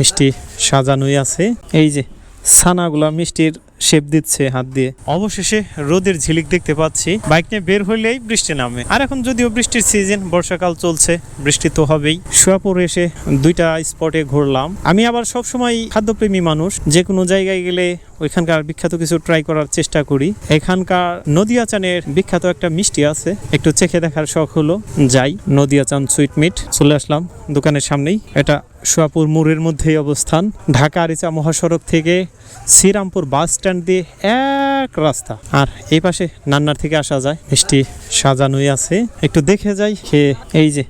মিষ্টি সাজানোই আছে। এই যে ছানাগুলা মিষ্টির শেপ দিচ্ছে হাত দিয়ে। অবশেষে রোদের ঝিলিক দেখতে পাচ্ছি। বাইক নিয়ে বের হইলেই বৃষ্টি নামে। আর এখন যদিও বৃষ্টির সিজন, বর্ষাকাল চলছে, বৃষ্টি তো হবেই। সুয়াপুর এসে দুইটা স্পটে ঘুরলাম। আমি আবার সবসময় খাদ্যপ্রেমী মানুষ, যে কোনো জায়গায় গেলে ওইখানকার বিখ্যাত কিছু ট্রাই করার চেষ্টা করি। এখানকার নদিয়া চানের বিখ্যাত একটা মিষ্টি আছে, একটু চেখে দেখার শখ হলো। যাই, নদিয়া চান সুইট মিট। চলে আসলাম দোকানের সামনেই। এটা সুয়াপুর মোড়ের মধ্যেই অবস্থান। ঢাকা আরিচা মহাসড়ক থেকে শ্রীরামপুর বাস স্ট্যান্ড দিয়ে এক রাস্তা, আর এই পাশে নান্নার থেকে আসা যায়। মিষ্টি সাজানোই আছে, একটু দেখে যাই খেয়ে। এই যে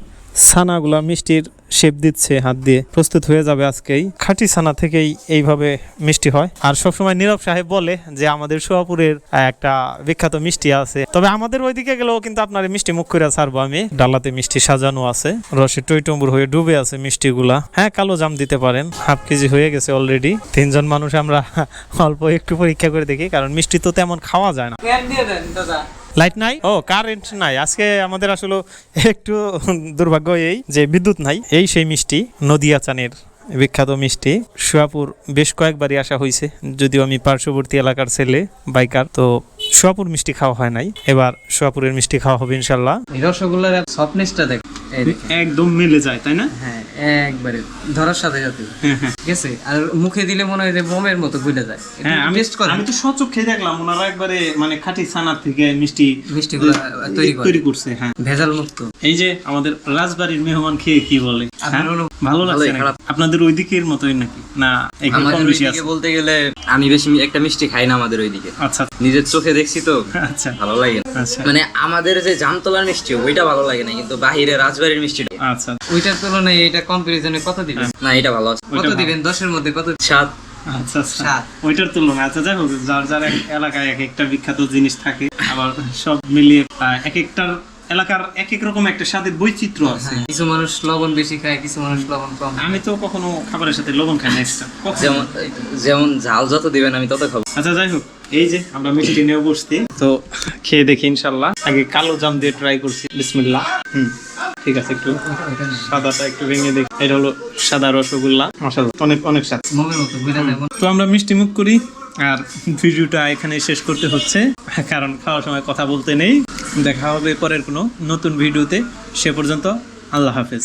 ছানাগুলা মিষ্টির শেপ দিচ্ছে হাত দিয়ে, প্রস্তুত হয়ে যাবে আজকেই। খাঁটি ছানা থেকেই এইভাবে মিষ্টি হয়। আর সবসময় নীরব সাহেব বলে যে আমাদের সোয়াপুরের একটা বিখ্যাত মিষ্টি আছে, তবে আমাদের ওইদিকে গেলেও কিন্তু আপনার মিষ্টি মুখ করে ছাড়বো আমি। ডালাতে মিষ্টি সাজানো আছে, রসে টইটম্বুর হয়ে ডুবে আছে মিষ্টিগুলা। হ্যাঁ, কালো জাম দিতে পারেন। হাফ কেজি হয়ে গেছে অলরেডি। 3 জন মানুষ আমরা অল্প একটু পরীক্ষা করে দেখি, কারণ মিষ্টি তো তেমন খাওয়া যায় না। লাইট নাই, ও কারেন্ট নাই আজকে আমাদের। আসলে একটু দুর্ভাগ্য এই যে বিদ্যুৎ নাই। এই সেই মিষ্টি, নদিয়া চানের বিখ্যাত মিষ্টি। সুয়াপুর বেশ কয়েকবারই আসা হয়েছে, যদিও আমি পার্শ্ববর্তী এলাকার ছেলে, বাইকার, তো সুয়াপুর মিষ্টি খাওয়া হয় নাই। এবার সুয়াপুরের মিষ্টি খাওয়া হবে ইনশাল্লাহ। রসগোল্লার সফটনেসটা দেখ, একদম মিলে যায়, তাই না? হ্যাঁ, একবারে ধরার সাথে সাথে। ঠিক আছে, আর মুখে দিলে মনে হয় যে বোমের মতো গুলে যায়। হ্যাঁ, আমি তো সচক্ষে দেখলাম ওনারা একবারে মানে খাঁটি ছানার থেকে মিষ্টিগুলো তৈরি করছে। হ্যাঁ, ভেজাল মুক্ত। এই যে আমাদের রাজবাড়ির মেহমান খেয়ে কি বলে, ভালো লাগছে? আপনাদের ওই দিকের মতোই নাকি না? আমাদের ওইদিকে বলতে গেলে আমি বেশি একটা মিষ্টি খাই না আমাদের ওইদিকে। আচ্ছা, নিজের চোখে দেখছি তো। আচ্ছা, ভালো লাগে না। মানে আমাদের যে জামতলার মিষ্টি ওইটা ভালো লাগে না, কিন্তু বাহিরে রাজবাড়ির মিষ্টিটা, আচ্ছা, ওইটার তুলনায় এটা কম্পারিজনে কত দিবেন? না, এটা ভালো আছে। কত দিবেন? 10-এর মধ্যে কত? 7। আচ্ছা, ওইটার তুলনায়। আচ্ছা, যাই হোক, যার যার এলাকায় এক একটা বিখ্যাত জিনিস থাকে, আবার সব মিলিয়ে এক একটার এলাকার এক এক রকম একটা স্বাদের বৈচিত্র্য আছে। কিছু মানুষ লবণ বেশি খায়, কিছু মানুষ লবণ কম। আমি তো কখনো খাবারের সাথে লবণ খাই না এক্সট্রা। যেমন ঝাল যত দিবেন আমি তত খাবো। আচ্ছা, যাই হোক, এই যে আমরা মিষ্টি নিয়ে বসছি, তো খেয়ে দেখি ইনশাল্লাহ। আগে কালো জাম দিয়ে ট্রাই করছি, বিসমিল্লাহ। ঠিক আছে, একটু সাদাটা একটু ভেঙে দেখি। এটা হলো সাদা রসগোল্লা, মাশাআল্লাহ, অনেক অনেক স্বাদ। তো আমরা মিষ্টি মুখ করি, আর ভিডিওটা এখানে শেষ করতে হচ্ছে, কারণ খাওয়ার সময় কথা বলতে নেই। দেখা হবে পরের কোনো নতুন ভিডিওতে। সে পর্যন্ত আল্লাহ হাফেজ।